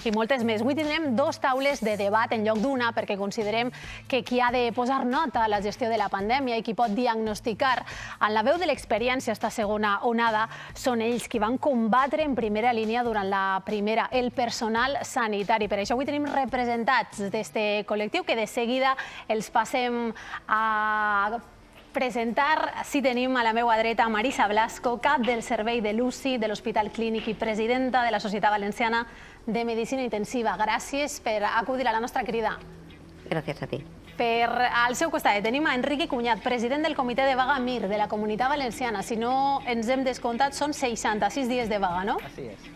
i moltes més. Avui tindrem dos taules de debat en lloc d'una perquè considerem que qui ha de posar nota a la gestió de la pandèmia i qui pot diagnosticar en la veu de l'experiència esta segona onada són ells qui van combatre en primera línia durant la primera, el personal sanitari. Per això avui tenim representats d'este col·lectiu que de seguida els passem a presentar. Sí, tenim a la meva dreta Marisa Blasco, cap del servei de l'UCI de l'Hospital Clínic i presidenta de la Societat Valenciana de Medicina Intensiva. Gràcies per acudir a la nostra crida. Gràcies a ti. Al seu costat tenim a Enrique Cunyat, president del Comitè de Vaga MIR de la Comunitat Valenciana. Si no ens hem descomptat, són 66 dies de vaga, no? Así es.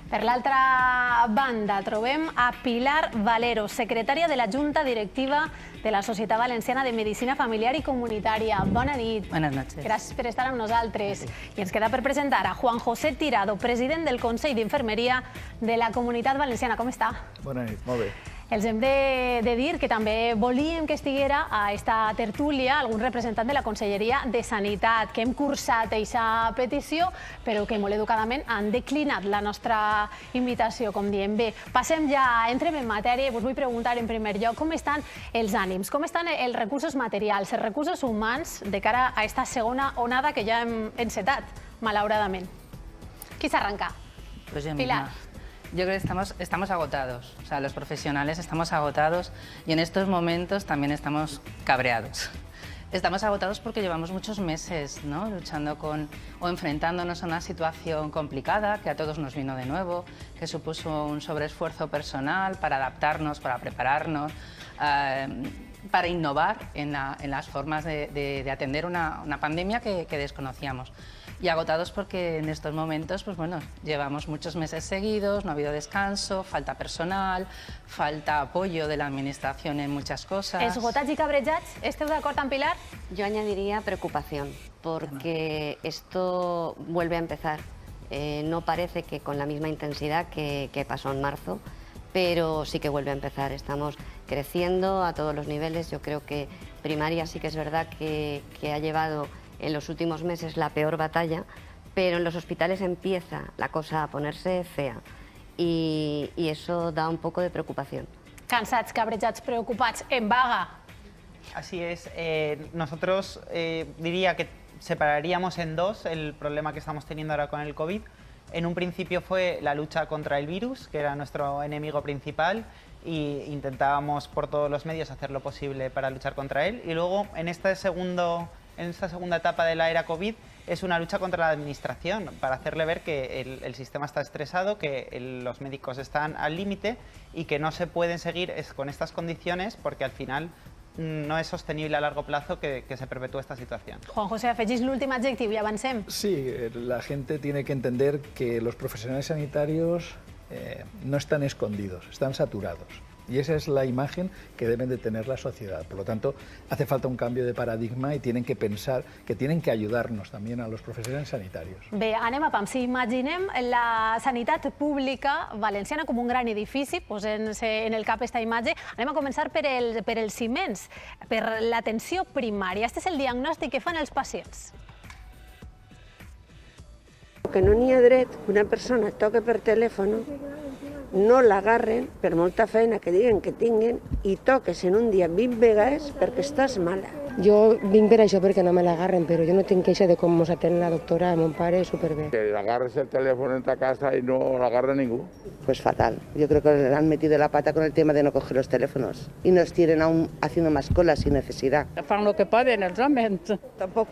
Per l'altra banda, trobem a Pilar Valero, secretària de la Junta Directiva de la Societat Valenciana de Medicina Familiar i Comunitària. Bona nit. Buenas noches. Gràcies per estar amb nosaltres. I ens queda per presentar a Juan José Tirado, president del Consell d'Infermeria de la Comunitat Valenciana. Com està? Bona nit, molt bé. Els hem de dir que també volíem que estiguera a esta tertúlia algun representant de la Conselleria de Sanitat, que hem cursat aquesta petició, però que molt educadament han declinat la nostra invitació, com diem. Bé, passem ja, entrem en matèria i us vull preguntar en primer lloc com estan els ànims, com estan els recursos materials, els recursos humans de cara a esta segona onada que ja hem encetat, malauradament. Qui s'arranca? Pues yo Pilar. misma. Yo creo que estamos agotados, o sea, los profesionales estamos agotados y en estos momentos también estamos cabreados. Estamos agotados porque llevamos muchos meses, ¿no?, luchando o enfrentándonos a una situación complicada que a todos nos vino de nuevo, que supuso un sobreesfuerzo personal para adaptarnos, para prepararnos, para innovar en las formas de atender una pandemia que desconocíamos. Y agotados porque en estos momentos, pues bueno, llevamos muchos meses seguidos, no ha habido descanso, falta personal, falta apoyo de la administración en muchas cosas. Esgotats i cabrejats, esteu d'acord amb Pilar? Yo añadiría preocupación, porque esto vuelve a empezar. No parece que con la misma intensidad que pasó en marzo, pero sí que vuelve a empezar. Estamos creciendo a todos los niveles. Yo creo que primaria sí que es verdad que ha llevado en los últimos meses la peor batalla, pero en los hospitales empieza la cosa a ponerse fea y eso da un poco de preocupación. Cansats, cabrejats, preocupats, en vaga. Así es. Nosotros diría que separaríamos en dos el problema que estamos teniendo ahora con el COVID. En un principio fue la lucha contra el virus, que era nuestro enemigo principal, e intentábamos por todos los medios hacer lo posible para luchar contra él. Y luego en esta segunda etapa de la era COVID es una lucha contra la administración, para hacerle ver que el sistema está estresado, que los médicos están al límite y que no se pueden seguir con estas condiciones porque al final no es sostenible a largo plazo que se perpetúe esta situación. Juan José, afegís l'últim adjectiu i avancem. Sí, la gente tiene que entender que los profesionales sanitarios no están escondidos, están saturados. Y esa es la imagen que deben de tener la sociedad. Por lo tanto, hace falta un cambio de paradigma y tienen que pensar que tienen que ayudarnos también a los profesionales sanitarios. Bé, anem a pam. Si imaginem la sanitat pública valenciana com un gran edifici, posem-se en el cap esta imatge, anem a començar per els ciments, per l'atenció primària. Este és el diagnòstic que fan els pacients. Que no n'hi ha dret que una persona toque per telèfon, no l'agarren per molta feina que diguen que tinguen i toques en un dia 20 vegades perquè estàs mala. Jo vinc per això perquè no me l'agarren, però jo no tinc queixa de com ens atén la doctora, mon pare, superbé. Que agarres el teléfono en tu casa y no lo agarra ningú. Pues fatal. Yo creo que le han metido la pata con el tema de no coger los teléfonos y nos tienen aún haciendo más colas sin necesidad. Fan el que poden, els homes. Tampoc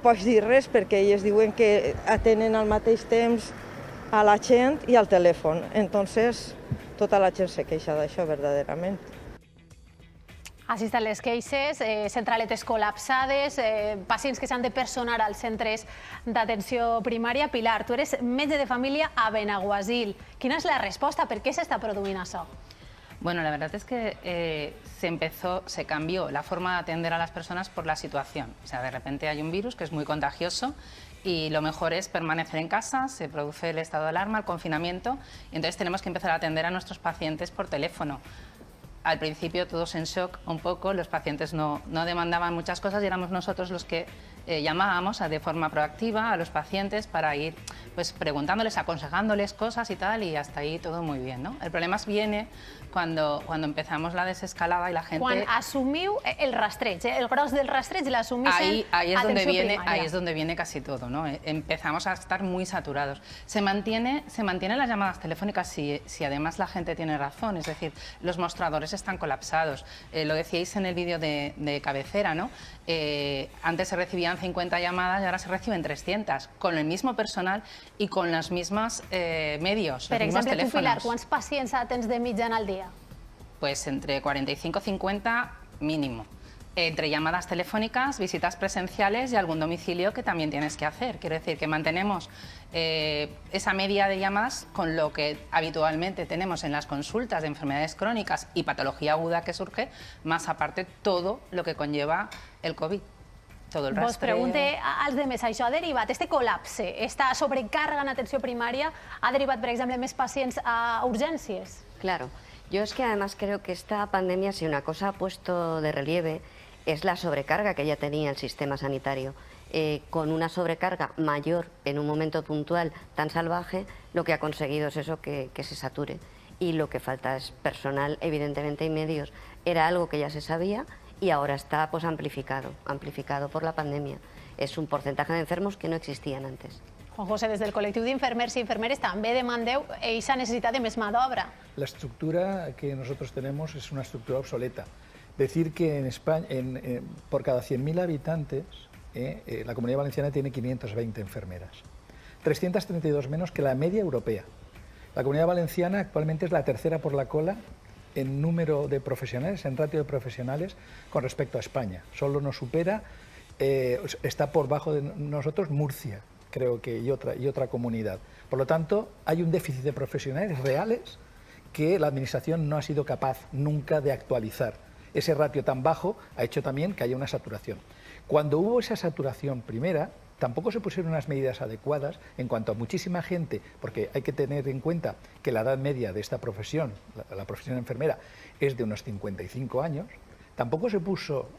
pots dir res perquè ells diuen que atenen al mateix temps a la gent i al telèfon. Entonces, tota la gent se queixa d'això, verdaderament. Així estan les queixes, centraletes col·lapsades, pacients que s'han de personar als centres d'atenció primària. Pilar, tu eres metge de família a Benaguasil. Quina és la resposta? Per què s'està produint això? Bueno, la verdad es que se cambió la forma de atender a las personas por la situación. O sea, de repente hay un virus que es muy contagioso y lo mejor es permanecer en casa, se produce el estado de alarma, el confinamiento, y entonces tenemos que empezar a atender a nuestros pacientes por teléfono. Al principio todos en shock un poco, los pacientes no demandaban muchas cosas y éramos nosotros los que llamábamos de forma proactiva a los pacientes para ir pues preguntándoles, aconsejándoles cosas y tal, y hasta ahí todo muy bien, ¿no? El problema viene cuando empezamos la desescalada y la gente... Quan assumiu el rastreig, el gros del rastreig l'assumís en atenció primària. Ahí es donde viene casi todo, ¿no? Empezamos a estar muy saturados. Se mantienen las llamadas telefónicas si además la gente tiene razón, es decir, los mostradores están colapsados. Lo decíais en el vídeo de cabecera, ¿no? Antes se recibían 50 llamadas y ahora se reciben 300, con el mismo personal y con los mismos medios, Per los mismos exemple, tu, Pilar, teléfonos. quants pacients atens de mitjana al dia? Pues entre 45 y 50 mínimo. Entre llamadas telefónicas, visitas presenciales y algún domicilio que también tienes que hacer. Quiero decir que mantenemos esa media de llamadas con lo que habitualmente tenemos en las consultas de enfermedades crónicas y patología aguda que surge, más aparte todo lo que conlleva el COVID. Todo el Vos rastreo. pregunte als demés, això ha derivat, este col·lapse, esta sobrecàrrega en atenció primària, ha derivat, per exemple, més pacients a urgències? Claro, yo es que además creo que esta pandemia, si una cosa ha puesto de relieve, es la sobrecarga que ya tenía el sistema sanitario. Con una sobrecarga mayor en un momento puntual tan salvaje, lo que ha conseguido es eso, que se sature. Y lo que falta es personal, evidentemente, y medios. Era algo que ya se sabía y ahora está pues amplificado por la pandemia. Es un porcentaje de enfermos que no existían antes. Juan José, des del col·lectiu d'infermers i infermeres també demandeu aquesta necessitat de més mà d'obra. La estructura que nosotros tenemos es una estructura obsoleta. Decir que en España, por cada 100.000 habitantes, la Comunidad Valenciana tiene 520 enfermeras. 332 menos que la media europea. La Comunidad Valenciana actualmente es la tercera por la cola en número de profesionales, en ratio de profesionales con respecto a España. Solo nos supera, está por bajo de nosotros Murcia, creo que, y otra comunidad. Por lo tanto, hay un déficit de profesionales reales que la Administración no ha sido capaz nunca de actualizar. Ese ratio tan bajo ha hecho también que haya una saturación. Cuando hubo esa saturación primera, tampoco se pusieron unas medidas adecuadas en cuanto a muchísima gente, porque hay que tener en cuenta que la edad media de esta profesión, la profesión enfermera, es de unos 55 años. Tampoco se puso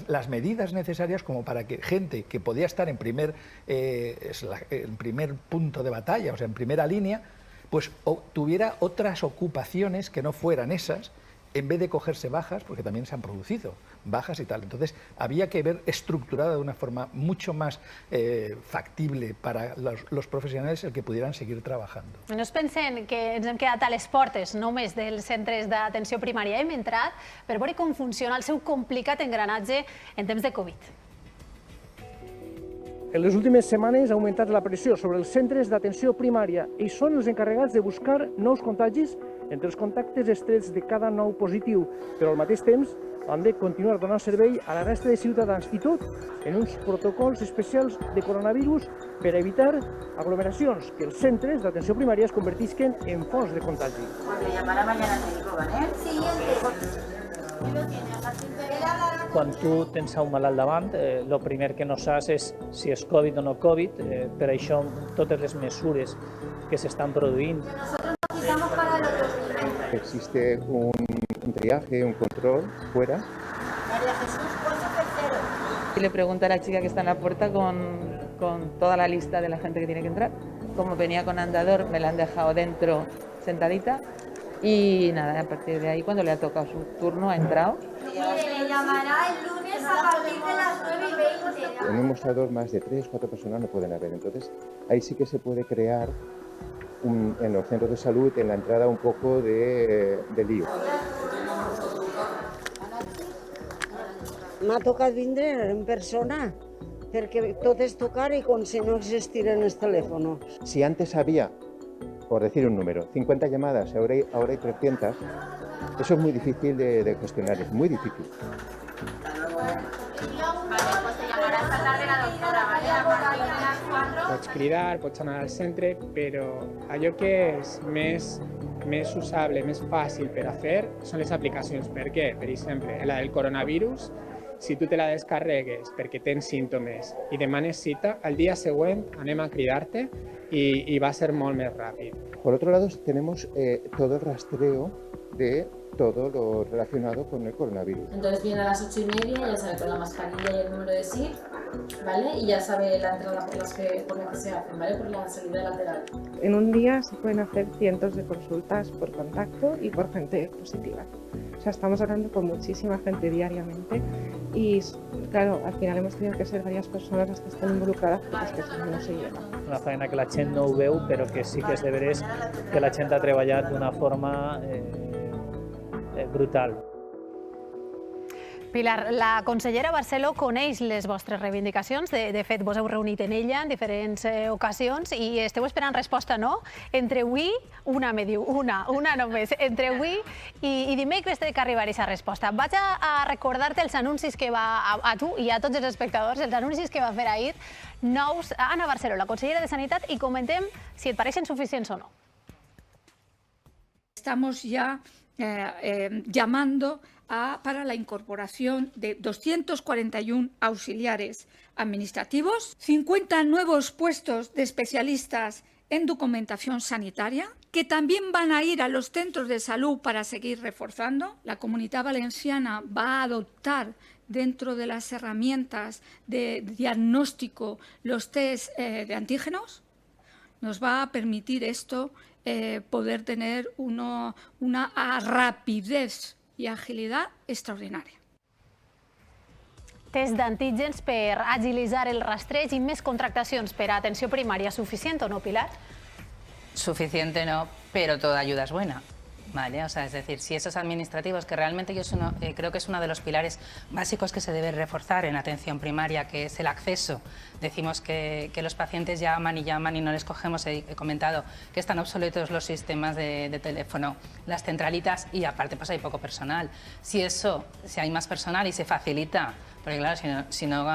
las medidas necesarias como para que gente que podía estar en primer punto de batalla, o sea, en primera línea, pues tuviera otras ocupaciones que no fueran esas, en vez de cogerse bajas, porque también se han producido bajas y tal. Entonces, había que ver estructurada de una forma mucho más factible para los profesionales el que pudieran seguir trabajando. No es pensen que ens hem quedat a les portes només dels centres d'atenció primària. Hem entrat per veure com funciona el seu complicat engranatge en temps de Covid. En les últimes setmanes ha augmentat la pressió sobre els centres d'atenció primària i són els encarregats de buscar nous contagis entre els contactes estrets de cada nou positiu, però al mateix temps han de continuar donant servei a la resta de ciutadans i tot en uns protocols especials de coronavirus per evitar aglomeracions, que els centres d'atenció primària es convertisquen en fonts de contagi. Llamarà mañana al médico, ¿vale? Sí, Quan tu tens un malalt davant, el primer que no saps és si és Covid o no Covid, per això totes les mesures que s'estan produint. Existe un triaje, un control fuera. María Jesús, 830. Y le pregunto a la chica que está en la puerta con toda la lista de la gente que tiene que entrar. Como venía con andador, me la han dejado dentro sentadita. Y nada, a partir de ahí, cuando le ha tocado su turno, ha entrado. Le llamará el lunes a partir de las 9:20. En un mostrador más de 3 o 4 personas no pueden haber. Entonces, ahí sí que se puede crear en los centros de salud, en la entrada, un poco de lío. M'ha tocat vindre en persona, perquè tot és tocar i com si no existiren els telèfons. Si antes había, por decir un número, 50 llamadas, ahora hay 300, eso es muy difícil de gestionar, es muy difícil. Pots cridar, pots anar al centre, però allò que és més usable, més fàcil per a fer són les aplicacions. Per què? Per exemple, la del coronavirus, si tu te la descarregues perquè tens símptomes i demanes cita, al dia següent anem a cridar-te y va a ser molt més ràpid. Por otro lado, tenemos todo el rastreo de todo lo relacionado con el coronavirus. Entonces viene a las 8:30, ya sabe, con la mascarilla y el número de SIF. ¿vale? Y ya sabe la entrada por la que se hacen, ¿vale? Por la salida lateral. En un día se pueden hacer cientos de consultas por contacto y por gente positiva. O sea, estamos hablando con muchísima gente diariamente y, claro, al final hemos tenido que ser varias personas las que están involucradas porque es que si no, no se lleva. Una feina que la gent no ho veu, però que sí que és de veres que la gent ha treballat d'una forma brutal. Pilar, la consellera Barceló coneix les vostres reivindicacions, de fet vos heu reunit en ella en diferents ocasions i esteu esperant resposta, no? Entre avui, una me diu, una només, entre avui i dimecres té que arribar aquesta resposta. Vaig a recordar-te els anuncis que va, a tu i a tots els espectadors, els anuncis que va fer ahir nous Ana Barceló, la consellera de Sanitat, i comentem si et pareixen suficients o no. Estamos ya llamando para la incorporación de 241 auxiliares administrativos, 50 nuevos puestos de especialistas en documentación sanitaria, que también van a ir a los centros de salud para seguir reforzando. La Comunidad Valenciana va a adoptar dentro de las herramientas de diagnóstico los test de antígenos. Nos va a permitir esto poder tener una rapidez i agilitat extraordinària. Test d'antígens per agilitzar el rastreig i més contractacions per a atenció primària. ¿Suficient o no, Pilar? Suficiente no, pero toda ayuda es buena. ¿Vale? O sea, es decir, si esos administrativos, que realmente yo creo que es uno de los pilares básicos que se debe reforzar en atención primaria, que es el acceso. Decimos que los pacientes llaman y no les cogemos. He comentado que están obsoletos los sistemas de teléfono, las centralitas y aparte pues hay poco personal. Si hay más personal y se facilita, porque claro, si no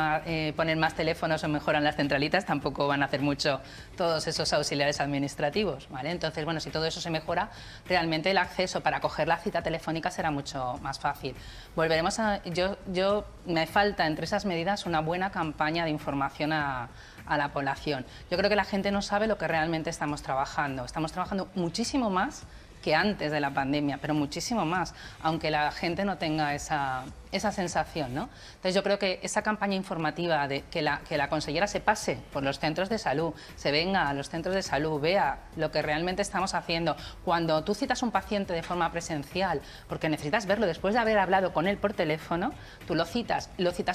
ponen más teléfonos o mejoran las centralitas, tampoco van a hacer mucho todos esos auxiliares administrativos, ¿vale? Entonces, bueno, si todo eso se mejora, realmente el acceso para coger la cita telefónica será mucho más fácil. Volveremos a... me falta entre esas medidas una buena campaña de información a la población. Yo creo que la gente no sabe lo que realmente estamos trabajando. Estamos trabajando muchísimo más que antes de la pandemia, pero muchísimo más, aunque la gente no tenga esa sensación, ¿no? Entonces yo creo que esa campaña informativa de que la consellera se pase por los centros de salud, se venga a los centros de salud, vea lo que realmente estamos haciendo. Cuando tú citas a un paciente de forma presencial, porque necesitas verlo después de haber hablado con él por teléfono, tú lo citas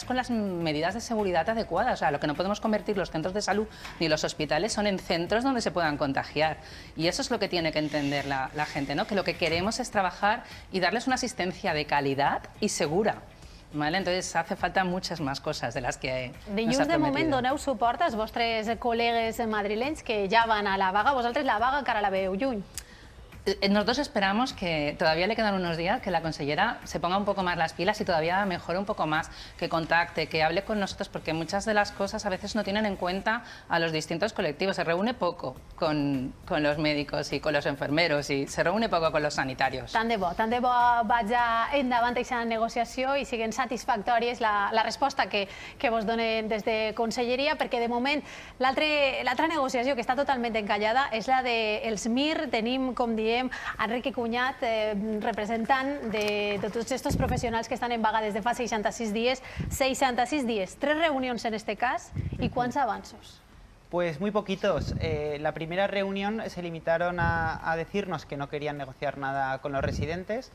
con las medidas de seguridad adecuadas. O sea, lo que no podemos convertir los centros de salud ni los hospitales son en centros donde se puedan contagiar. Y eso es lo que tiene que entender la gente, ¿no? Que lo que queremos es trabajar y darles una asistencia de calidad y segura. ¿Vale? Entonces hace falta muchas más cosas de las que nos ha prometido. De moment doneu suport als vostres col·legues madrilenys que ja van a la vaga. Vosaltres la vaga encara la veu lluny. Nosotros esperamos que todavía le quedan unos días, que la consellera se ponga un poco más las pilas y todavía mejore un poco más, que contacte, que hable con nosotros, porque muchas de las cosas a veces no tienen en cuenta a los distintos colectivos. Se reúne poco con los médicos y con los enfermeros y se reúne poco con los sanitarios. Tant de bo vaig endavant aquesta negociació i siguin satisfactòries la resposta que vos donen des de Conselleria, perquè de moment l'altra negociació que està totalment encallada és la dels MIR. Tenim, com diem, Enrique Cunyat, representant de tots estos professionals que estan en vaga des de fa 66 dies. 66 dies, 3 reunions en este cas, ¿y cuántos avanços? Pues muy poquitos. La primera reunión se limitaron a decirnos que no querían negociar nada con los residentes,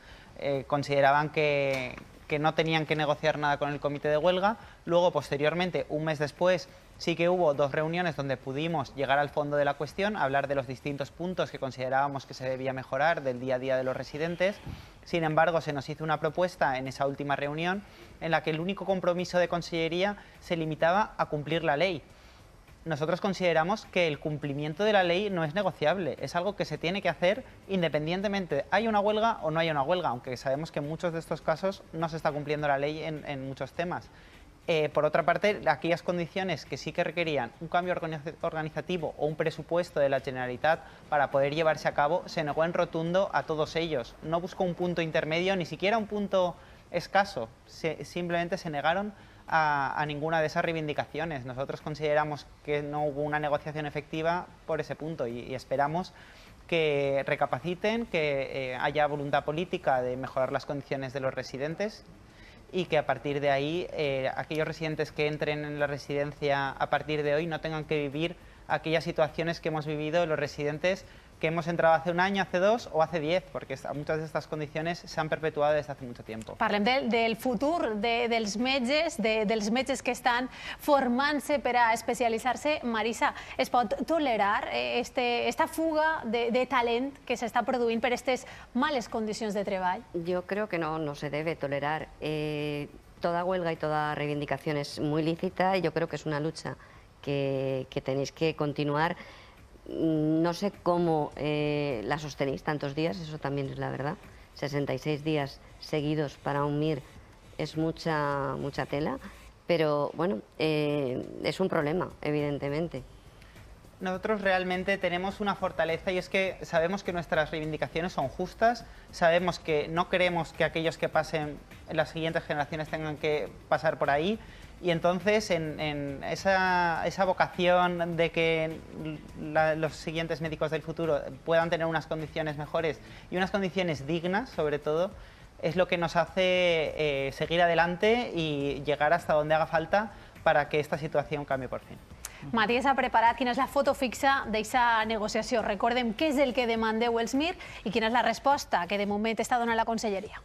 consideraban que no tenían que negociar nada con el comité de huelga. Luego, posteriormente, un mes después, sí que hubo 2 reuniones donde pudimos llegar al fondo de la cuestión, hablar de los distintos puntos que considerábamos que se debía mejorar del día a día de los residentes. Sin embargo, se nos hizo una propuesta en esa última reunión en la que el único compromiso de Consellería se limitaba a cumplir la ley. Nosotros consideramos que el cumplimiento de la ley no es negociable, es algo que se tiene que hacer independientemente haya una huelga o no haya una huelga, aunque sabemos que en muchos de estos casos no se está cumpliendo la ley en muchos temas. Por otra parte, aquellas condiciones que sí que requerían un cambio organizativo o un presupuesto de la Generalitat para poder llevarse a cabo, se negó en rotundo a todos ellos. No buscó un punto intermedio, ni siquiera un punto escaso, simplemente se negaron a ninguna de esas reivindicaciones. Nosotros consideramos que no hubo una negociación efectiva por ese punto y esperamos que recapaciten, que haya voluntad política de mejorar las condiciones de los residentes y que a partir de ahí aquellos residentes que entren en la residencia a partir de hoy no tengan que vivir aquellas situaciones que hemos vivido los residentes que hemos entrado hace un año, hace 2 o hace 10, perquè muchas de estas condiciones se han perpetuado desde hace mucho tiempo. Parlem del futur dels metges que estan formant-se per a especialitzar-se. Marisa, es pot tolerar esta fuga de talent que s'està produint per aquestes males condicions de treball? Yo creo que no se debe tolerar. Toda huelga y toda reivindicación es muy lícita y yo creo que es una lucha que tenéis que continuar. No sé cómo la sostenéis tantos días, eso también es la verdad. 66 días seguidos para un MIR es mucha tela, pero bueno, es un problema, evidentemente. Nosotros realmente tenemos una fortaleza y es que sabemos que nuestras reivindicaciones son justas, sabemos que no queremos que aquellos que pasen en las siguientes generaciones tengan que pasar por ahí. Y entonces, en esa vocación de que los siguientes médicos del futuro puedan tener unas condiciones mejores y unas condiciones dignas, sobre todo, es lo que nos hace seguir adelante y llegar hasta donde haga falta para que esta situación cambie por fin. Matías ha preparat quina és la foto fixa d'aquesta negociació. Recordem què és el que demandeu els MIR i quina és la resposta que de moment està donant la Conselleria.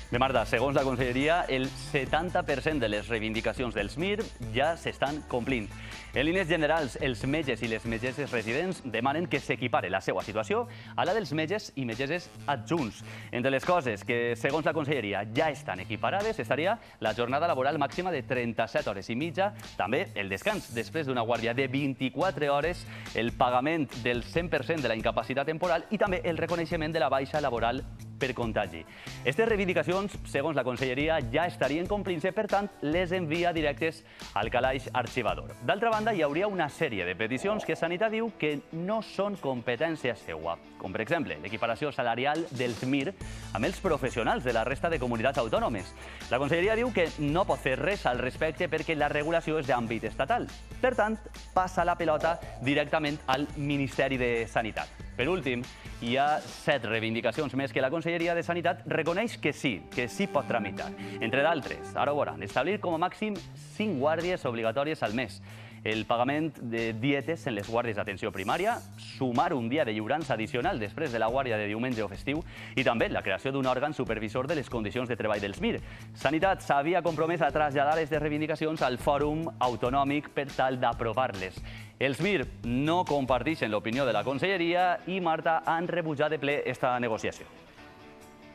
Bé, Marta, segons la Conselleria, el 70% de les reivindicacions dels MIR ja s'estan complint. En línies generals, els metges i les metgesses residents demanen que s'equipare la seva situació a la dels metges i metgesses adjunts. Entre les coses que, segons la Conselleria, ja estan equiparades, estaria la jornada laboral màxima de 37 hores i mitja, també el descans després d'una guàrdia de 24 hores, el pagament del 100% de la incapacitat temporal i també el reconeixement de la baixa laboral per contagi. Aquestes reivindicacions, segons la Conselleria, ja estarien complint-se, per tant, les envia directes al calaix arxivador. D'altra banda, hi hauria una sèrie de peticions que Sanitat diu que no són competència seua, com per exemple l'equiparació salarial dels MIR amb els professionals de la resta de comunitats autònomes. La Conselleria diu que no pot fer res al respecte perquè la regulació és d'àmbit estatal. Per tant, passa la pelota directament al Ministeri de Sanitat. Per últim, hi ha 7 reivindicacions més que la Conselleria de Sanitat reconeix que sí pot tramitar. Entre d'altres, ara ho veuran, establir com a màxim 5 guàrdies obligatòries al mes, el pagament de dietes en les guàrdies d'atenció primària, sumar un dia de lliurança addicional després de la guàrdia de diumenge o festiu i també la creació d'un òrgan supervisor de les condicions de treball dels MIR. Sanitat s'havia compromès a traslladar aquestes reivindicacions al Fòrum Autonòmic per tal d'aprovar-les. Els MIR no comparteixen l'opinió de la Conselleria i, Marta, han rebutjat de ple aquesta negociació.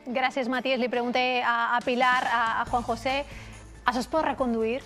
Gràcies, Matías. Li pregunté a Pilar, a Juan José, ¿això es pot reconduir?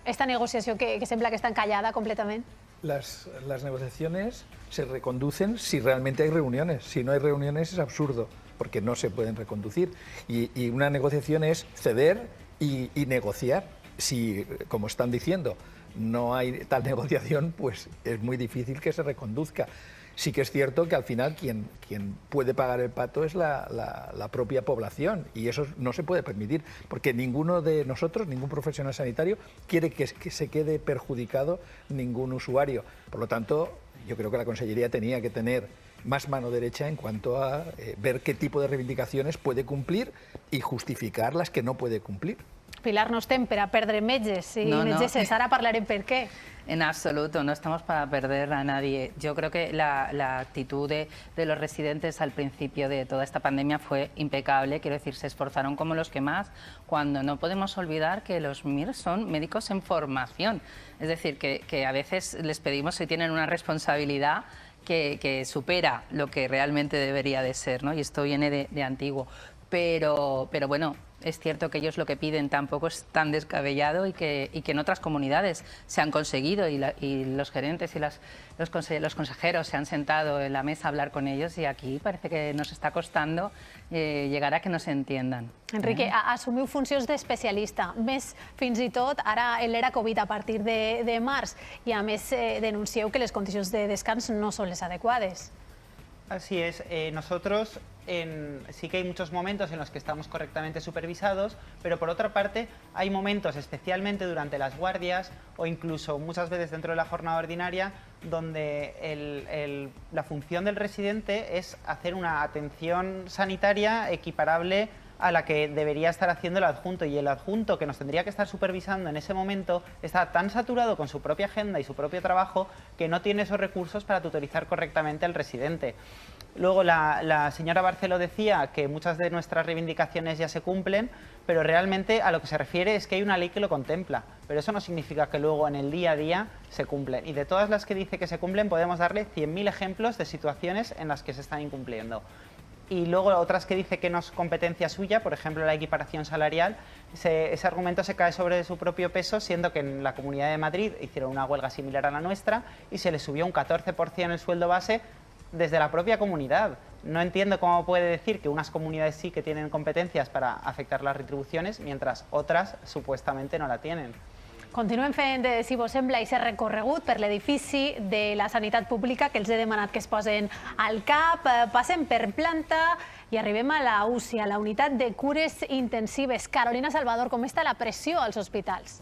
Esta negociación que sembla que está encallada completamente. Las negociaciones se reconducen si realmente hay reuniones. Si no hay reuniones es absurdo, porque no se pueden reconducir. Y una negociación es ceder y negociar. Si, como están diciendo, no hay tal negociación, pues es muy difícil que se reconduzca. Sí que es cierto que al final quien puede pagar el pato es la propia población y eso no se puede permitir porque ninguno de nosotros, ningún profesional sanitario quiere que se quede perjudicado ningún usuario. Por lo tanto, yo creo que la Consellería tenía que tener más mano derecha en cuanto a ver qué tipo de reivindicaciones puede cumplir y justificar las que no puede cumplir. Pilar, no estem per a perdre metges i metgesses, ara parlarem per qué. En absoluto, no estamos para perder a nadie. Yo creo que la actitud de los residentes al principio de toda esta pandemia fue impecable, quiero decir, se esforzaron como los que más, cuando no podemos olvidar que los MIR son médicos en formación, es decir, que a veces les pedimos si tienen una responsabilidad que supera lo que realmente debería de ser, ¿no? Y esto viene de antiguo. Pero bueno, es cierto que ellos lo que piden tampoco es tan descabellado y que en otras comunidades se han conseguido y los gerentes y los consejeros se han sentado en la mesa a hablar con ellos y aquí parece que nos está costando llegar a que nos entiendan. Enrique, assumiu funcions d'especialista, més fins i tot ara en l'era Covid a partir de març i a més denuncieu que les condicions de descans no són les adequades. Así es, nosotros sí que hay muchos momentos en los que estamos correctamente supervisados, pero por otra parte hay momentos, especialmente durante las guardias o incluso muchas veces dentro de la jornada ordinaria, donde la función del residente es hacer una atención sanitaria equiparable a la que debería estar haciendo el adjunto, y el adjunto que nos tendría que estar supervisando en ese momento está tan saturado con su propia agenda y su propio trabajo que no tiene esos recursos para tutorizar correctamente al residente. Luego la señora Barceló decía que muchas de nuestras reivindicaciones ya se cumplen, pero realmente a lo que se refiere es que hay una ley que lo contempla, pero eso no significa que luego en el día a día se cumplen. Y de todas las que dice que se cumplen podemos darle 100.000 ejemplos de situaciones en las que se están incumpliendo. Y luego otras que dice que no es competencia suya, por ejemplo la equiparación salarial, ese argumento se cae sobre su propio peso, siendo que en la Comunidad de Madrid hicieron una huelga similar a la nuestra y se le subió un 14% el sueldo base desde la propia comunidad. No entiendo cómo puede decir que unas comunidades sí que tienen competencias para afectar las retribuciones, mientras otras supuestamente no la tienen. Continuem fent, si vos sembla, aquest recorregut per l'edifici de la sanitat pública que els he demanat que es posen al cap. Passem per planta i arribem a la UCI, a la unitat de cures intensives. Carolina Salvador, com està la pressió als hospitals?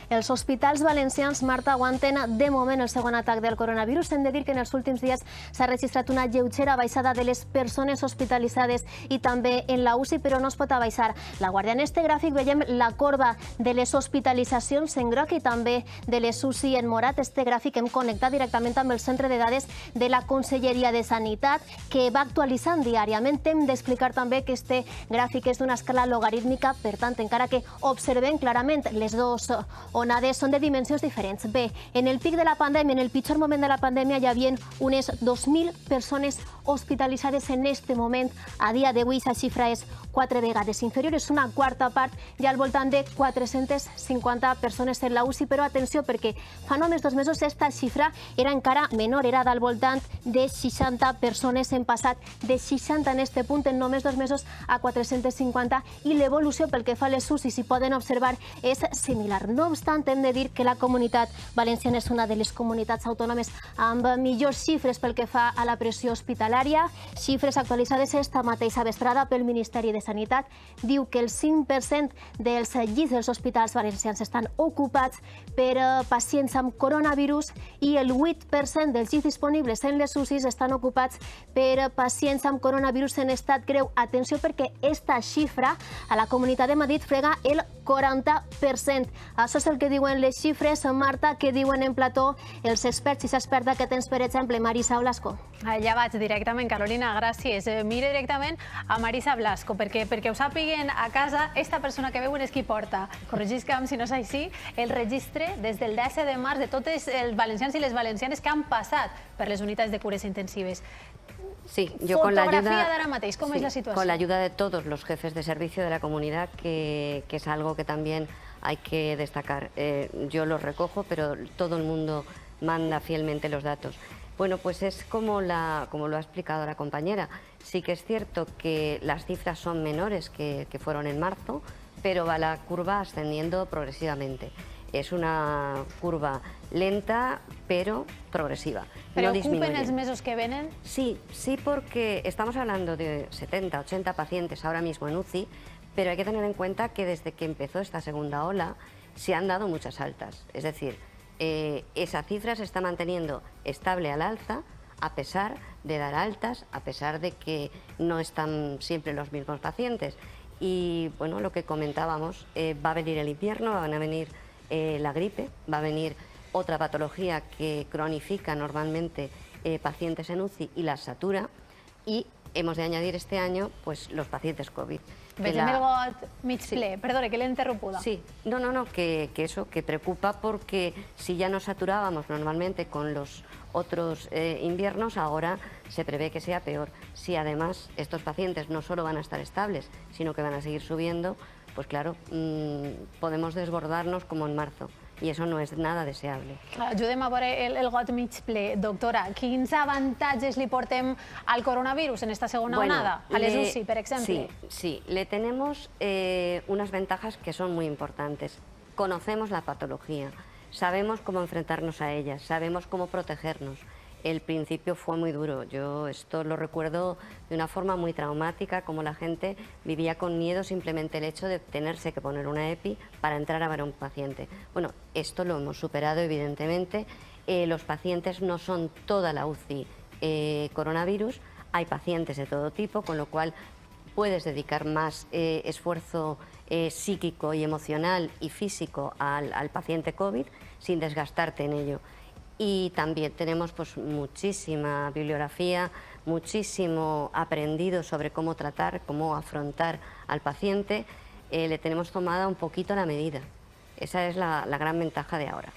Els hospitals valencians, Marta, aguanten de moment el segon atac del coronavirus. Hem de dir que en els últims dies s'ha registrat una lleugera baixada de les persones hospitalitzades i també en la UCI, però no es pot abaixar la guàrdia. En este gràfic veiem la corba de les hospitalitzacions en groc i també de les UCI en morat. Este gràfic hem connectat directament amb el centre de dades de la Conselleria de Sanitat, que va actualitzant diàriament. Hem d'explicar també que este gràfic és d'una escala logarítmica, per tant, encara que observem clarament les dues onades són de dimensions diferents. Bé, en el pic de la pandèmia, en el pitjor moment de la pandèmia, hi havia unes 2.000 persones hospitalitzades en este moment. A dia d'avui, la xifra és 4 vegades inferior, és una quarta part, i al voltant de 450 persones en la UCI, però atenció, perquè fa només 2 mesos aquesta xifra era encara menor, era del voltant de 60 persones. Hem passat de 60 en este punt en només 2 mesos a 450, i l'evolució pel que fa a les UCI, si poden observar, és similar. No obstant, hem de dir que la comunitat valenciana és una de les comunitats autònomes amb millors xifres pel que fa a la pressió hospitalària. Xifres actualitzades esta mateixa vesprada pel Ministeri de Sanitat. Diu que el 5% dels llits dels hospitals valencians estan ocupats per pacients amb coronavirus i el 8% dels llits disponibles en les UCIs estan ocupats per pacients amb coronavirus en estat greu. Atenció, perquè esta xifra a la Comunitat de Madrid frega el 40%. Això és el que diuen les xifres. Marta, què diuen en plató els experts i l'experta que tens, per exemple, Marisa Blasco? Ja vaig directament, Carolina, gràcies. Mire directament a Marisa Blasco, perquè ho sàpiguen a casa, esta persona que veuen és qui porta, corregisca'm si no és així, el registre des del 10 de març de tots els valencians i les valencianes que han passat per les unitats de cures intensives. Sí, yo con la ayuda, de ara mateix, com és la situació? Con la ayuda de todos los jefes de servicio de la comunidad, que es algo que también hay que destacar. Yo los recojo, pero todo el mundo manda fielmente los datos. Bueno, pues es como lo ha explicado la compañera. Sí que es cierto que las cifras son menores que fueron en marzo, pero va la curva ascendiendo progresivamente. Es una curva lenta, pero progresiva. ¿Preocupen els mesos que venen? Sí, porque estamos hablando de 70, 80 pacientes ahora mismo en UCI, pero hay que tener en cuenta que desde que empezó esta segunda ola se han dado muchas altas. Es decir, esa cifra se está manteniendo estable al alza a pesar de dar altas, a pesar de que no están siempre los mismos pacientes. Y bueno, lo que comentábamos, va a venir el invierno, van a venir la gripe, va a venir otra patología que cronifica normalmente pacientes en UCI y las satura, y hemos de añadir este año pues los pacientes COVID. Veiem el got mig ple. Perdone, que l'he interrompuda. Sí, no, que eso, que preocupa, porque si ya nos saturábamos normalmente con los otros inviernos, ahora se prevé que sea peor. Si además estos pacientes no solo van a estar estables, sino que van a seguir subiendo, pues claro, podemos desbordarnos como en marzo. I això no és nada deseable. Ajudem a veure el got mig ple. Doctora, quins avantatges li portem al coronavirus en esta segona onada? A les UCI, per exemple. Sí, le tenemos unas ventajas que son muy importantes. Conocemos la patología, sabemos cómo enfrentarnos a ella, sabemos cómo protegernos. El principio fue muy duro. Yo esto lo recuerdo de una forma muy traumática, como la gente vivía con miedo simplemente el hecho de tenerse que poner una EPI para entrar a ver a un paciente. Bueno, esto lo hemos superado, evidentemente. Los pacientes no son toda la UCI coronavirus, hay pacientes de todo tipo, con lo cual puedes dedicar más esfuerzo psíquico y emocional y físico al paciente COVID sin desgastarte en ello. Y también tenemos pues muchísima bibliografía, muchísimo aprendido sobre cómo tratar, cómo afrontar al paciente. Le tenemos tomada un poquito la medida. Esa és la gran ventaja d'ara.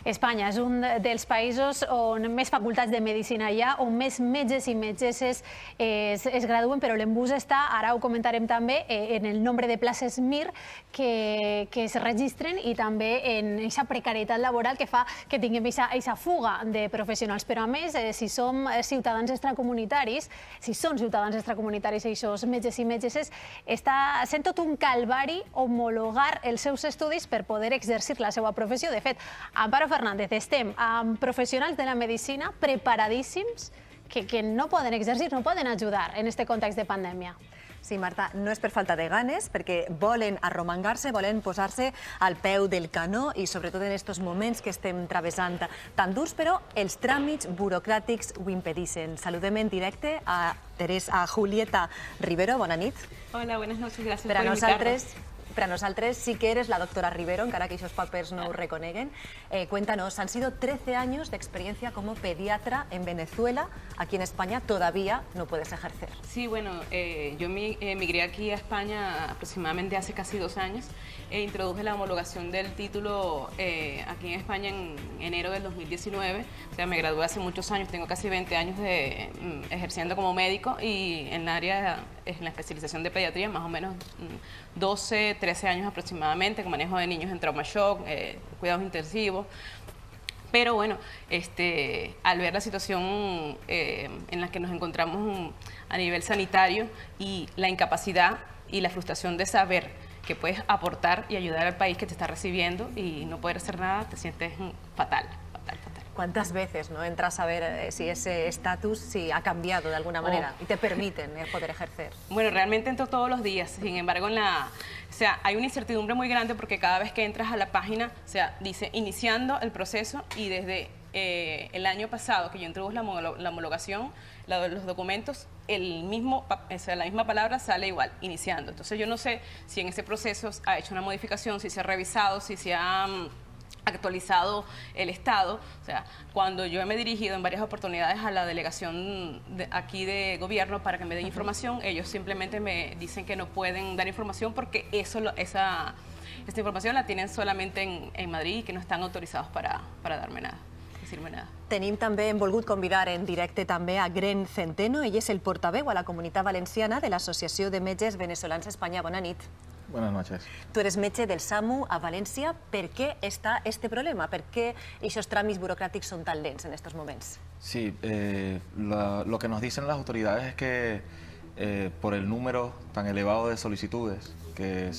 Espanya és un dels països on més facultats de medicina hi ha, on més metges i metgesses es graduen, però l'embús està, ara ho comentarem també, en el nombre de places MIR que es registren i també en aquesta precarietat laboral que fa que tinguem aquesta fuga de professionals. Però a més, si som ciutadans extracomunitaris, aquests metges i metgesses, està sent tot un calvari homologar els seus estudis per poder exercir la seva professió. De fet, Amparo Fernández, estem amb professionals de la medicina preparadíssims que no poden exercir, no poden ajudar en aquest context de pandèmia. Sí, Marta, no és per falta de ganes, perquè volen arromangar-se, volen posar-se al peu del canó i sobretot en aquests moments que estem travessant tan durs, però els tràmits burocràtics ho impedeixen. Saludem en directe a Julieta Rivero. Bona nit. Hola, buenas noches, gracias por invitarnos. Per a nosaltres sí que eres la doctora Rivero, encara que esos papers no ho reconeguen. Cuéntanos, han sido 13 años de experiencia como pediatra en Venezuela. Aquí en España todavía no puedes ejercer. Sí, bueno, yo emigré aquí a España aproximadamente hace casi 2 años e introduje la homologación del título aquí en España en enero del 2019. O sea, me gradué hace muchos años, tengo casi 20 años ejerciendo como médico y en la área, en la especialización de pediatría, más o menos 12, 13 años aproximadamente, con manejo de niños en trauma shock, cuidados intensivos. Pero bueno, al ver la situación en la que nos encontramos a nivel sanitario y la incapacidad y la frustración de saber que puedes aportar y ayudar al país que te está recibiendo y no poder hacer nada, te sientes fatal. ¿Cuántas veces no entras a ver si ese estatus ha cambiado de alguna manera y te permiten poder ejercer? Bueno, realmente entro todos los días, sin embargo hay una incertidumbre muy grande porque cada vez que entras a la página, dice iniciando el proceso y desde el año pasado que yo introduje la homologación, los documentos, la misma palabra sale igual, iniciando. Entonces yo no sé si en ese proceso ha hecho una modificación, si se ha revisado, si se ha actualizado el estado. O sea, cuando yo me he dirigido en varias oportunidades a la delegación aquí de gobierno para que me den información, ellos simplemente me dicen que no pueden dar información porque esta información la tienen solamente en Madrid y que no están autorizados para darme nada. Tenim també, hem volgut convidar en directe també a Gren Centeno, ell és el portaveu a la Comunitat Valenciana de l'Associació de Metges Venezolans Espanya. Bona nit. Buenas noches. Tu eres metge del SAMU a València. Per què està este problema? Per què aquests tràmits burocràtics són tan lents en estos moments? Sí, lo que nos dicen las autoridades es que por el número tan elevado de solicitudes que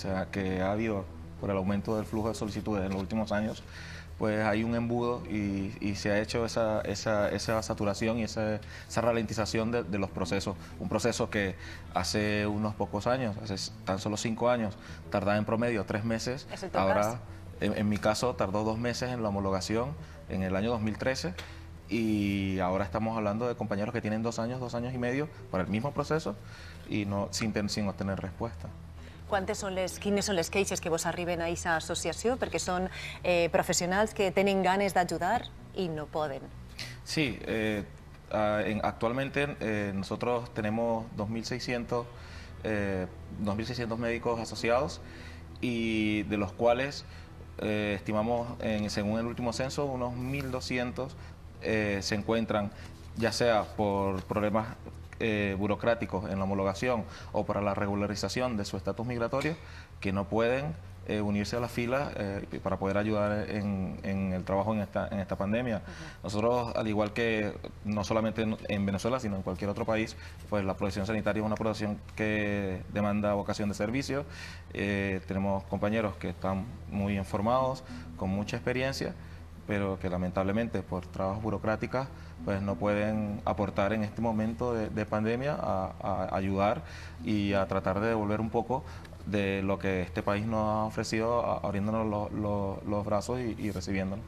ha habido por el aumento del flujo de solicitudes en los últimos años, pues hay un embudo y se ha hecho esa saturación y esa ralentización de los procesos. Un proceso que hace unos pocos años, hace tan solo 5 años, tardaba en promedio 3 meses. Ahora, en mi caso, tardó 2 meses en la homologación en el año 2013 y ahora estamos hablando de compañeros que tienen 2 años y medio para el mismo proceso y sin obtener respuesta. Quines són les queixes que vos arriben a aquesta associació? Perquè són professionals que tenen ganes d'ajudar y no poden. Sí, actualmente nosotros tenemos 2.600 médicos asociados y de los cuales estimamos, según el último censo, unos 1.200 se encuentran ya sea por problemas burocráticos en la homologación o para la regularización de su estatus migratorio, que no pueden unirse a la fila para poder ayudar en el trabajo en esta pandemia. Nosotros, al igual que no solamente en Venezuela, sino en cualquier otro país, pues la profesión sanitaria es una profesión que demanda vocación de servicio. Tenemos compañeros que están muy bien formados, con mucha experiencia, pero que lamentablemente por trabas burocráticas pues no pueden aportar en este momento de pandemia a ayudar y a tratar de devolver un poco de lo que este país nos ha ofrecido, abriéndonos los brazos y recibiéndonos.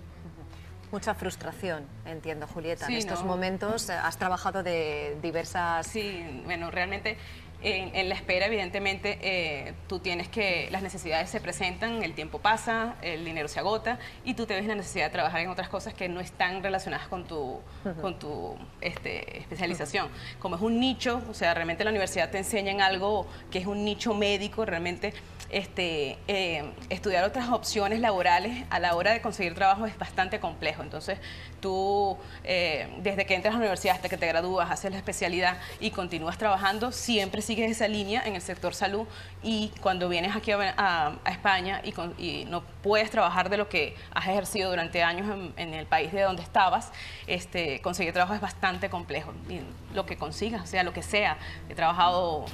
Mucha frustración, entiendo, Julieta. Sí, en estos momentos has trabajado de diversas... Sí, bueno, realmente En la espera, evidentemente, tú tienes que, las necesidades se presentan, el tiempo pasa, el dinero se agota y tú te ves la necesidad de trabajar en otras cosas que no están relacionadas con tu especialización. Como es un nicho, o sea, realmente la universidad te enseña en algo que es un nicho médico, realmente estudiar otras opciones laborales a la hora de conseguir trabajo es bastante complejo. Entonces, tú, desde que entras a la universidad hasta que te gradúas, haces la especialidad y continúas trabajando, siempre sigues esa línea en el sector salud, y cuando vienes aquí a España y no puedes trabajar de lo que has ejercido durante años en el país de donde estabas, conseguir trabajo es bastante complejo. Y lo que consigas, o sea, lo que sea. He trabajado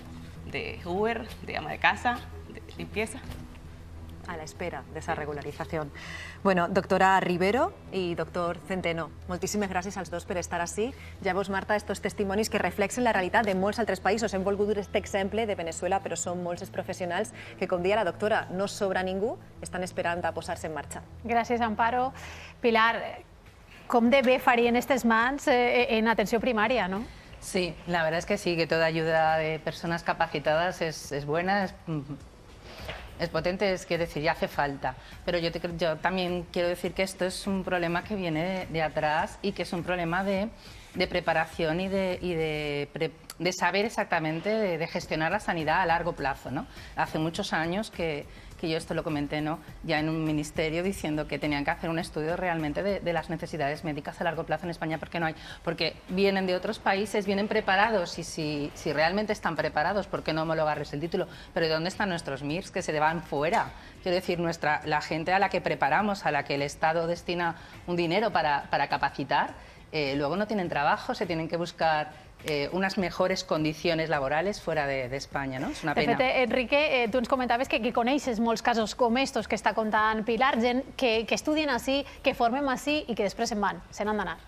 de Uber, de ama de casa, de limpieza. A la espera de esa regularización. Bueno, doctora Rivero i doctor Centeno, moltíssimes gràcies als dos per estar ací. Ja veus, Marta, estos testimonis que reflexen la realitat de molts altres països. Hem volgut dur aquest exemple de Venezuela, però són molts els professionals que, com deia la doctora, no sobra ningú, estan esperant a posar-se en marxa. Gràcies, Amparo. Pilar, com de bé farien aquestes mans en atenció primària, no? Sí, la verdad es que sí, que toda ayuda de personas capacitadas es buena, es potente, es decir, ya hace falta. Pero yo también quiero decir que esto es un problema que viene de atrás y que es un problema de preparación y de saber exactamente, de gestionar la sanidad a largo plazo, ¿no? Hace muchos años que yo esto lo comenté, ¿no?, ya en un ministerio, diciendo que tenían que hacer un estudio realmente de las necesidades médicas a largo plazo en España, porque no hay, porque vienen de otros países, vienen preparados, y si realmente están preparados, ¿por qué no homologarles el título? Pero ¿de dónde están nuestros MIRs que se van fuera? Quiero decir, la gente a la que preparamos, a la que el Estado destina un dinero para capacitar, luego no tienen trabajo, se tienen que buscar unas mejores condiciones laborales fuera de España, ¿no? És una pena. De fet, Enrique, tu ens comentaves que coneixes molts casos com estos que està contant Pilar, gent que estudien así, que formen así y que després se n'han d'anar.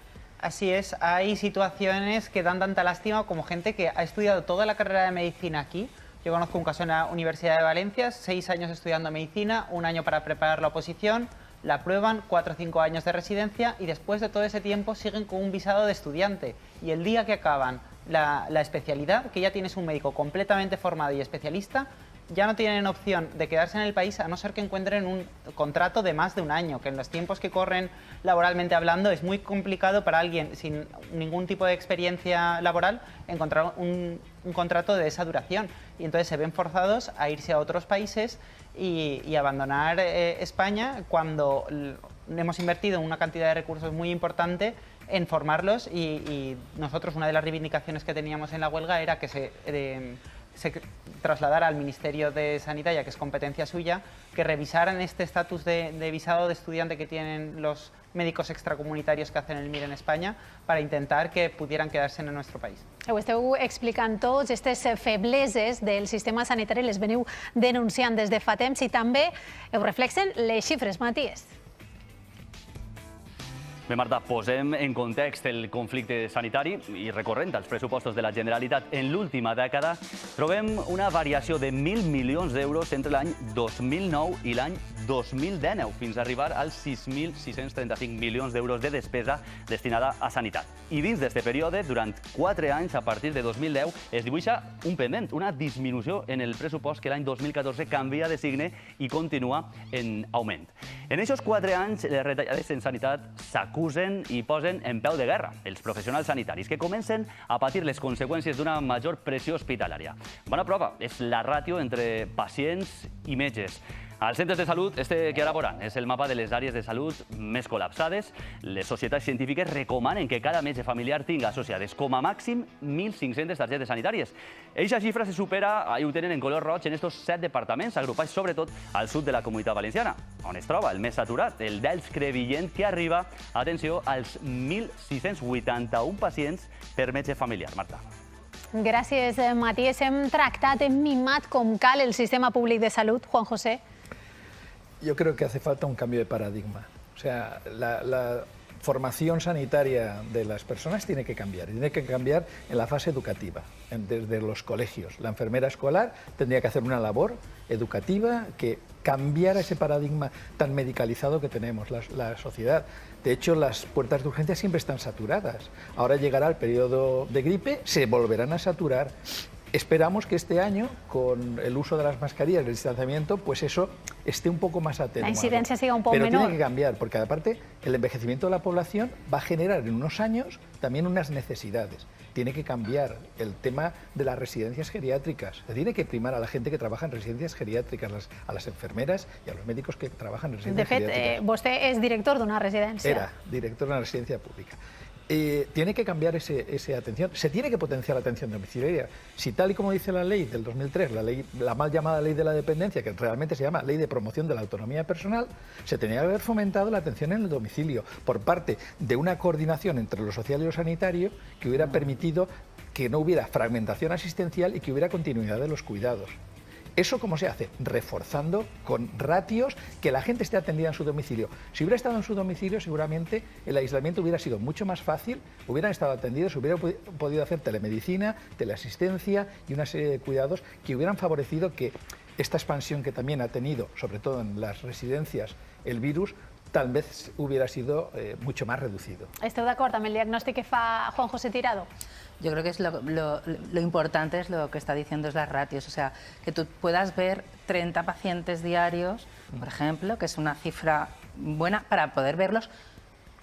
Así es, hay situaciones que dan tanta lástima como gente que ha estudiado toda la carrera de medicina aquí. Yo conozco un caso en la Universidad de Valencia, 6 años estudiando medicina, 1 año para preparar la oposición, la aprueban, 4 o 5 años de residencia, y después de todo ese tiempo siguen con un visado de estudiante. Y el día que acaban la especialidad, que ya tienes un médico completamente formado y especialista, ya no tienen opción de quedarse en el país a no ser que encuentren un contrato de más de 1 año, que en los tiempos que corren laboralmente hablando es muy complicado para alguien sin ningún tipo de experiencia laboral encontrar un contrato de esa duración. Y entonces se ven forzados a irse a otros países y abandonar España, cuando hemos invertido una cantidad de recursos muy importante en formarlos, y nosotros, una de las reivindicaciones que teníamos en la huelga era que se trasladara al Ministerio de Sanidad, ya que es competencia suya, que revisaran este estatus de visado de estudiante que tienen los médicos extracomunitarios que hacen el MIR en España, para intentar que pudieran quedarse en nuestro país. Ho esteu explicant tots, aquestes febleses del sistema sanitari les veniu denunciant des de fa temps, i també ho reflexen les xifres, Matías. Bé, Marta, posem en context el conflicte sanitari i recorrent als pressupostos de la Generalitat. En l'última dècada trobem una variació de 1.000 milions d'euros entre l'any 2009 i l'any 2019, fins a arribar als 6.635 milions d'euros de despesa destinada a sanitat. I dins d'aquest període, durant 4 anys, a partir de 2010, es dibuixa un pendent, una disminució en el pressupost que l'any 2014 canvia de signe i continua en augment. En aquests 4 anys, les retallades en sanitat s'acusen i posen en peu de guerra els professionals sanitaris, que comencen a patir les conseqüències d'una major pressió hospitalària. Bona prova és la ràtio entre pacients i metges. Als centres de salut, que ara veuran és el mapa de les àrees de salut més col·lapsades. Les societats científiques recomanen que cada metge familiar tingui associades com a màxim 1.500 targetes sanitàries. Eixa xifra se supera, ahí ho tenen en color roig, en estos 7 departaments, agrupats sobretot al sud de la Comunitat Valenciana, on es troba el més saturat, el d'Elx Crevillent, que arriba, atenció, als 1.681 pacients per metge familiar. Marta. Gràcies, Matías. Hem tractat, hem mimat com cal el sistema públic de salut. Juan José. Yo creo que hace falta un cambio de paradigma. O sea, la formación sanitaria de las personas tiene que cambiar. Tiene que cambiar en la fase educativa, desde los colegios. La enfermera escolar tendría que hacer una labor educativa que cambiara ese paradigma tan medicalizado que tenemos la sociedad. De hecho, las puertas de urgencia siempre están saturadas. Ahora llegará el periodo de gripe, se volverán a saturar. Esperamos que este año, con el uso de las mascarillas, el distanciamiento, pues eso esté un poco más atenuado. La incidencia siga un poco menor. Pero tiene que cambiar, porque aparte el envejecimiento de la población va a generar en unos años también unas necesidades. Tiene que cambiar el tema de las residencias geriátricas. Se tiene que primar a la gente que trabaja en residencias geriátricas, a las enfermeras y a los médicos que trabajan en residencias geriátricas. De fet, vostè és director d'una residència. Era director de una residencia pública. Tiene que cambiar esa atención, se tiene que potenciar la atención domiciliaria. Si tal y como dice la ley del 2003, la mal llamada ley de la dependencia, que realmente se llama ley de promoción de la autonomía personal, se tenía que haber fomentado la atención en el domicilio por parte de una coordinación entre lo social y lo sanitario que hubiera permitido que no hubiera fragmentación asistencial y que hubiera continuidad de los cuidados. ¿Eso cómo se hace? Reforzando con ratios que la gente esté atendida en su domicilio. Si hubiera estado en su domicilio, seguramente el aislamiento hubiera sido mucho más fácil, hubieran estado atendidos, hubiera podido hacer telemedicina, teleasistencia y una serie de cuidados que hubieran favorecido que esta expansión que también ha tenido, sobre todo en las residencias, el virus, tal vez hubiera sido mucho más reducido. ¿Esteu d'acord amb el diagnòstic que fa Juan José Tirado? Yo creo que es lo importante es lo que está diciendo es las ratios, o sea, que tú puedas ver 30 pacientes diarios, por ejemplo, que es una cifra buena para poder verlos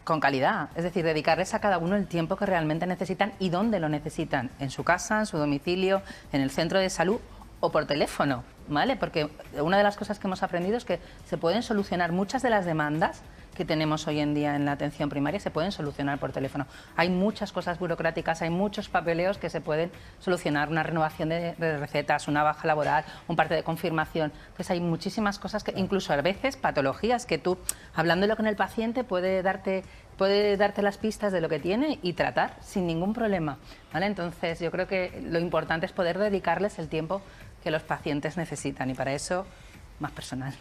con calidad, es decir, dedicarles a cada uno el tiempo que realmente necesitan y dónde lo necesitan, en su casa, en su domicilio, en el centro de salud o por teléfono, ¿vale? Porque una de las cosas que hemos aprendido es que se pueden solucionar muchas de las demandas que tenemos hoy en día en la atención primaria, se pueden solucionar por teléfono. Hay muchas cosas burocráticas, hay muchos papeleos que se pueden solucionar, una renovación de recetas, una baja laboral, un parte de confirmación. Entonces hay muchísimas cosas que, incluso a veces patologías que tú, hablándolo con el paciente, puede darte las pistas de lo que tiene y tratar sin ningún problema, ¿vale? Entonces yo creo que lo importante es poder dedicarles el tiempo que los pacientes necesitan y para eso más personal.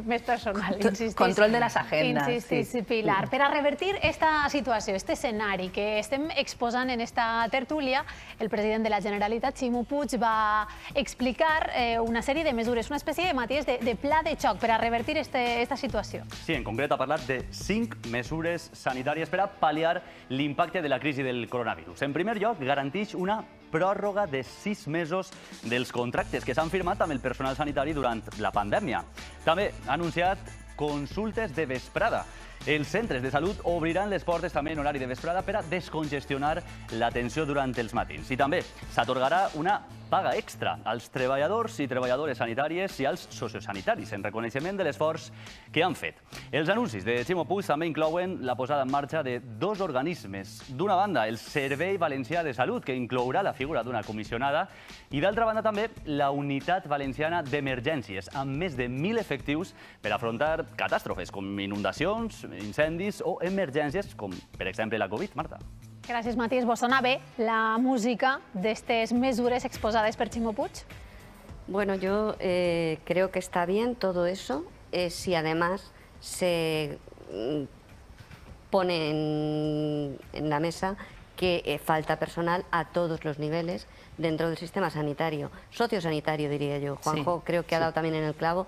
Més personal, insistís. Control de les agendes. Insistís, sí. Pilar. Per a revertir esta situació, este escenari que estem exposant en esta tertúlia, el president de la Generalitat, Ximo Puig, va explicar una sèrie de mesures, una espècie de Matías, de pla de xoc per a revertir esta situació. Sí, en concret ha parlat de 5 mesures sanitàries per a pal·liar l'impacte de la crisi del coronavirus. En primer lloc, garanteix una pròrroga de 6 mesos dels contractes que s'han firmat amb el personal sanitari durant la pandèmia. També ha anunciat consultes de vesprada. Els centres de salut obriran les portes també en horari de vesprada per a descongestionar l'atenció durant els matins. I també s'atorgarà una paga extra als treballadors i treballadores sanitàries i als sociosanitaris en reconeixement de l'esforç que han fet. Els anuncis de Ximo Puig també inclouen la posada en marxa de 2 organismes. D'una banda, el Servei Valencià de Salut, que inclourà la figura d'una comissionada, i d'altra banda també la Unitat Valenciana d'Emergències, amb més de 1.000 efectius per afrontar catàstrofes com inundacions, incendis o emergències com, per exemple, la Covid, Marta. Gràcies, Matías. Vos sona bé la música d'aquestes mesures exposades per Ximo Puig? Bueno, yo creo que está bien todo eso si además se pone en la mesa que falta personal a todos los niveles dentro del sistema sanitario, sociosanitario diría yo. Juanjo sí, creo que ha dado también en el clavo.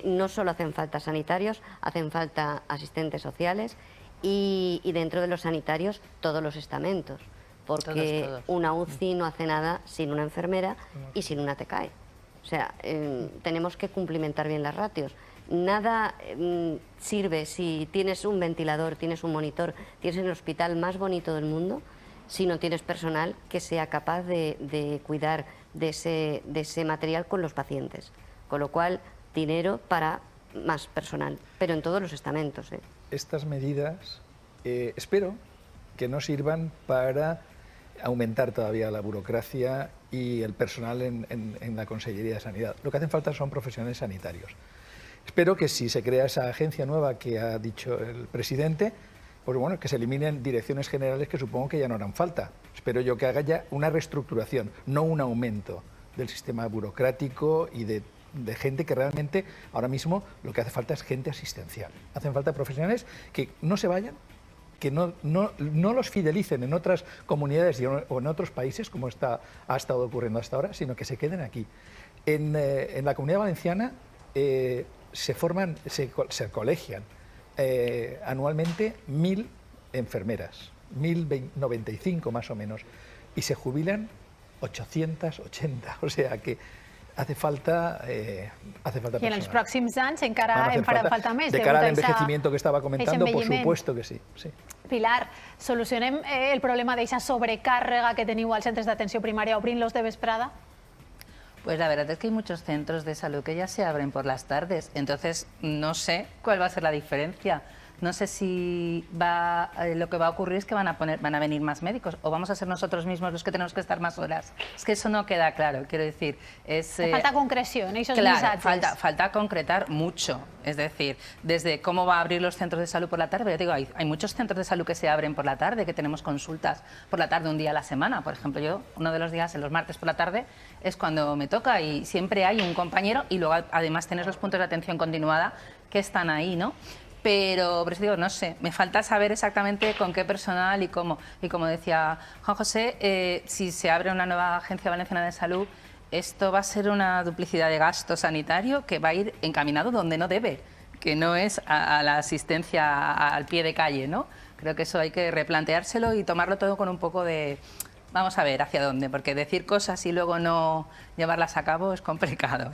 No solo hacen falta sanitarios, hacen falta asistentes sociales y dentro de los sanitarios todos los estamentos, porque todos. Una UCI no hace nada sin una enfermera y sin una TCAE. O sea, tenemos que cumplimentar bien las ratios. Nada sirve si tienes un ventilador, tienes un monitor, tienes el hospital más bonito del mundo, si no tienes personal que sea capaz de cuidar de ese material con los pacientes. Con lo cual, dinero para más personal, pero en todos los estamentos. Estas medidas espero que no sirvan para aumentar todavía la burocracia y el personal en la Consellería de Sanidad. Lo que hacen falta son profesionales sanitarios. Espero que si se crea esa agencia nueva que ha dicho el presidente, pues bueno, que se eliminen direcciones generales que supongo que ya no harán falta. Espero yo que haga ya una reestructuración, no un aumento del sistema burocrático y de gente que realmente ahora mismo lo que hace falta es gente asistencial. Hacen falta profesionales que no se vayan, que no los fidelicen en otras comunidades o en otros países, como ha estado ocurriendo hasta ahora, sino que se queden aquí. En la Comunidad Valenciana se colegian anualmente 1.000 enfermeras, 1.095 más o menos, y se jubilan 880, o sea que hace falta personal. I en els pròxims anys encara en farà falta més. De cara al envejecimiento que estaba comentando, por supuesto que sí. Pilar, solucionem el problema d'eixa sobrecàrrega que teniu als centres d'atenció primària obrint-los de vesprada? Pues la verdad es que hay muchos centros de salud que ya se abren por las tardes, entonces no sé cuál va a ser la diferencia. No sé si lo que va a ocurrir es que van a venir más médicos o vamos a ser nosotros mismos los que tenemos que estar más horas. Es que eso no queda claro, quiero decir. Falta concreción, esos mensajes. Falta concretar mucho. Es decir, desde cómo va a abrir los centros de salud por la tarde. Yo digo, hay muchos centros de salud que se abren por la tarde, que tenemos consultas por la tarde un día a la semana. Por ejemplo, yo uno de los días, en los martes por la tarde, es cuando me toca y siempre hay un compañero y luego además tienes los puntos de atención continuada que están ahí, ¿no? Pero por eso digo, no sé, me falta saber exactamente con qué personal y cómo. Y como decía Juan José, si se abre una nueva Agencia Valenciana de Salud, esto va a ser una duplicidad de gasto sanitario que va a ir encaminado donde no debe, que no es a la asistencia al pie de calle, ¿no? Creo que eso hay que replanteárselo y tomarlo todo con un poco de... Vamos a ver hacia dónde, porque decir cosas y luego no llevarlas a cabo es complicado.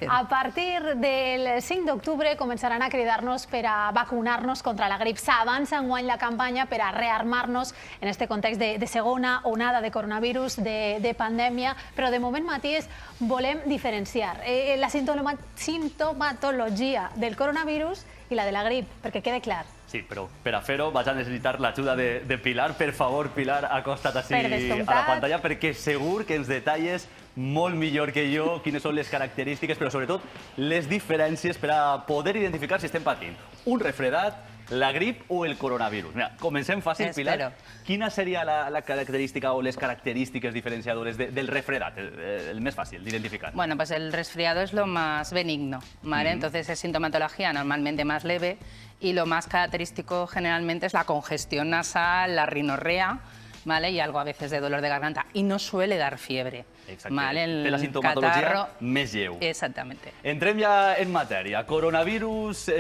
A partir del 5 d'octubre començaran a cridar-nos per a vacunar-nos contra la grip. S'avança enguany la campanya per a rearmar-nos en este context de segona onada de coronavirus, de pandèmia, però de moment, Matías, volem diferenciar la sintomatologia del coronavirus i la de la grip, perquè quede clar. Sí, però per a fer-ho vaig a necessitar l'ajuda de Pilar. Per favor, Pilar, acosta't així a la pantalla perquè segur que ens detalles molt millor que jo quines són les característiques, però sobretot les diferències per a poder identificar si estem patint un refredat, la grip o el coronavirus. Mira, comencem fàcil, Pilar. Quina seria la característica o les característiques diferenciadores del refredat, el més fàcil d'identificar? Bueno, pues el resfriado es lo más benigno, ¿vale? Entonces es sintomatología normalmente más leve y lo más característico generalmente es la congestión nasal, la rinorrea, ¿vale? Y algo a veces de dolor de garganta. Y no suele dar fiebre. Exacte. De la sintomatologia més lleu. Exactamente. Entrem ja en matèria. Coronavirus,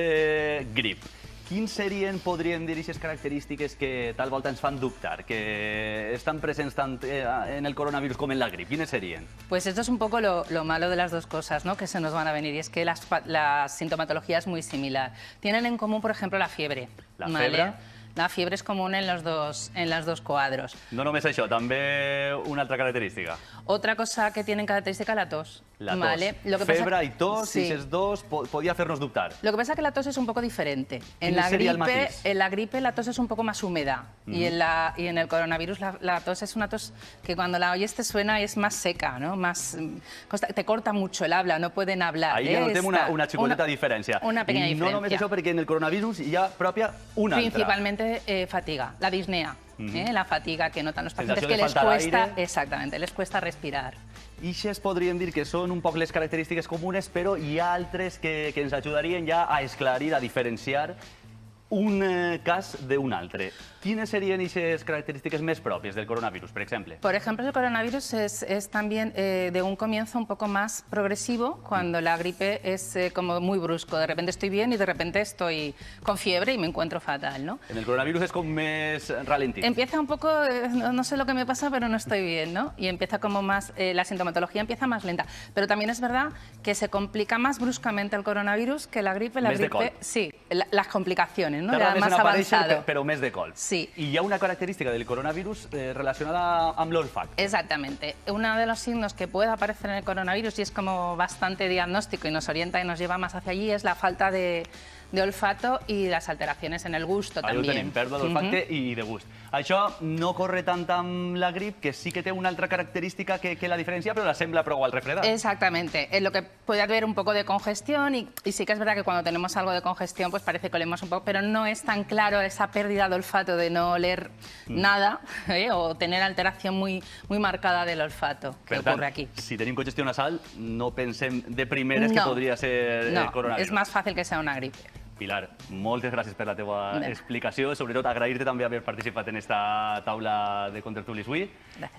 grip. Quins serien, podríem dir, aquestes característiques que tal volta ens fan dubtar, que estan presents tant en el coronavirus com en la grip? Quines serien? Pues esto es un poco lo malo de las dos cosas, ¿no? Que se nos van a venir, y es que la sintomatología es muy similar. Tienen en común, por ejemplo, la fiebre. ¿La fiebre? La fiebre es común en los dos cuadros. No només això, també una altra característica. Otra cosa que tienen característica, la tos. La tos. ¿Vale? Febre y tos, sí. Si es dos, podía hacernos dubtar. Lo que pasa es que la tos es un poco diferente. En la gripe la tos es un poco más húmeda. Y en el coronavirus la tos es una tos que cuando la oyes te suena y es más seca, ¿no? Te corta mucho el habla, no pueden hablar. Ahí ja notem una xicoteta diferència. Una pequeña diferència. I no només això, perquè en el coronavirus hi ha pròpia una altra. Principalmente fatiga, la disnea, la fatiga que notan los pacientes que les cuesta, exactamente, les cuesta respirar. Ixes podríem dir que són un poc les característiques comunes, però hi ha altres que ens ajudarien ja a esclarir, a diferenciar un cas d'un altre. ¿Quiénes serían esas características más propias del coronavirus, por ejemplo? Por ejemplo, el coronavirus es también de un comienzo un poco más progresivo, cuando la gripe es como muy brusco. De repente estoy bien y de repente estoy con fiebre y me encuentro fatal, ¿no? En el coronavirus es como más ralentí. Empieza un poco, no sé lo que me pasa, pero no estoy bien, ¿no? Y empieza como más, la sintomatología empieza más lenta. Pero también es verdad que se complica más bruscamente el coronavirus que la gripe. La gripe, sí, las complicaciones, ¿no? Ya más avançado. Pero mes de col. Sí. Y ya una característica del coronavirus relacionada amb l'olfacte. Exactamente. Uno de los signos que puede aparecer en el coronavirus, y es como bastante diagnóstico y nos orienta y nos lleva más hacia allí, es la falta de olfato y las alteraciones en el gusto también. Ahí ho tenim, pèrdua d'olfacte i de gust. Això no corre tant amb la grip, que sí que té una altra característica que la diferencia, pero la sembla prou al refredat. Exactamente. Es lo que puede haber un poco de congestión y sí que es verdad que cuando tenemos algo de congestión pues parece que olemos un poco, pero no es tan claro esa pérdida de olfato de no oler nada o tener alteración muy marcada del olfato que ocurre aquí. Si tenim congestió nasal, no pensem de primeres que podria ser el coronavirus. Es más fácil que sea una gripe. Pilar, moltes gràcies per la teva explicació, sobretot agrair-te també haver participat en esta taula de contertulis avui.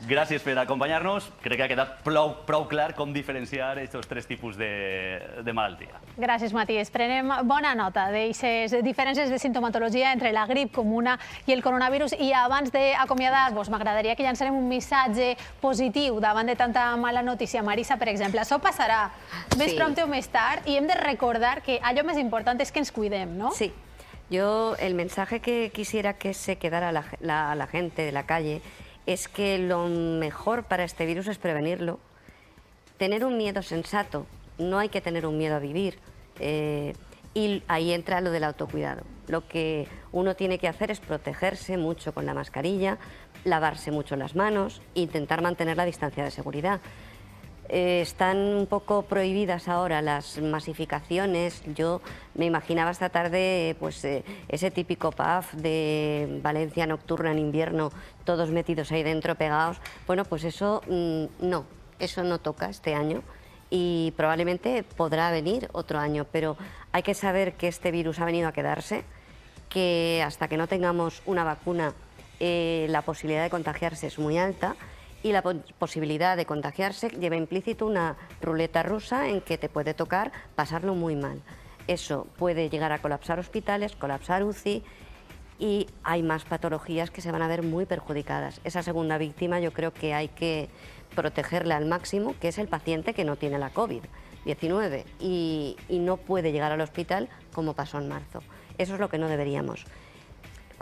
Gràcies per acompanyar-nos. Crec que ha quedat prou clar com diferenciar aquests tres tipus de malaltia. Gràcies, Matías. Prenem bona nota d'aquestes diferències de sintomatologia entre la grip comuna i el coronavirus. I abans d'acomiadar-vos, m'agradaria que llançarem un missatge positiu davant de tanta mala notícia. Marisa, per exemple, això passarà més prompte o més tard i hem de recordar que allò més important és que ens cuidem, ¿no? Sí. Yo el mensaje que quisiera que se quedara la gente de la calle es que lo mejor para este virus es prevenirlo. Tener un miedo sensato, no hay que tener un miedo a vivir. Y ahí entra lo del autocuidado. Lo que uno tiene que hacer es protegerse mucho con la mascarilla, lavarse mucho las manos, intentar mantener la distancia de seguridad. Están un poco prohibidas ahora las masificaciones. Yo me imaginaba esta tarde pues, ese típico pub de Valencia nocturna en invierno, todos metidos ahí dentro, pegados. Bueno, pues eso no, eso no toca este año y probablemente podrá venir otro año, pero hay que saber que este virus ha venido a quedarse, que hasta que no tengamos una vacuna la posibilidad de contagiarse es muy alta. Y la posibilidad de contagiarse lleva implícito una ruleta rusa en que te puede tocar pasarlo muy mal. Eso puede llegar a colapsar hospitales, colapsar UCI y hay más patologías que se van a ver muy perjudicadas. Esa segunda víctima yo creo que hay que protegerla al máximo, que es el paciente que no tiene la COVID-19 y no puede llegar al hospital como pasó en marzo. Eso es lo que no deberíamos.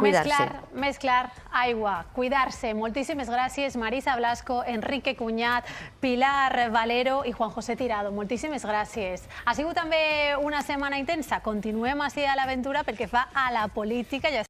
Més clar, aigua, cuidar-se. Moltíssimes gràcies, Marisa Blasco, Enrique Cuñat, Pilar Valero i Juan José Tirado. Moltíssimes gràcies. Ha sigut també una setmana intensa. Continuem així a l'aventura pel que fa a la política.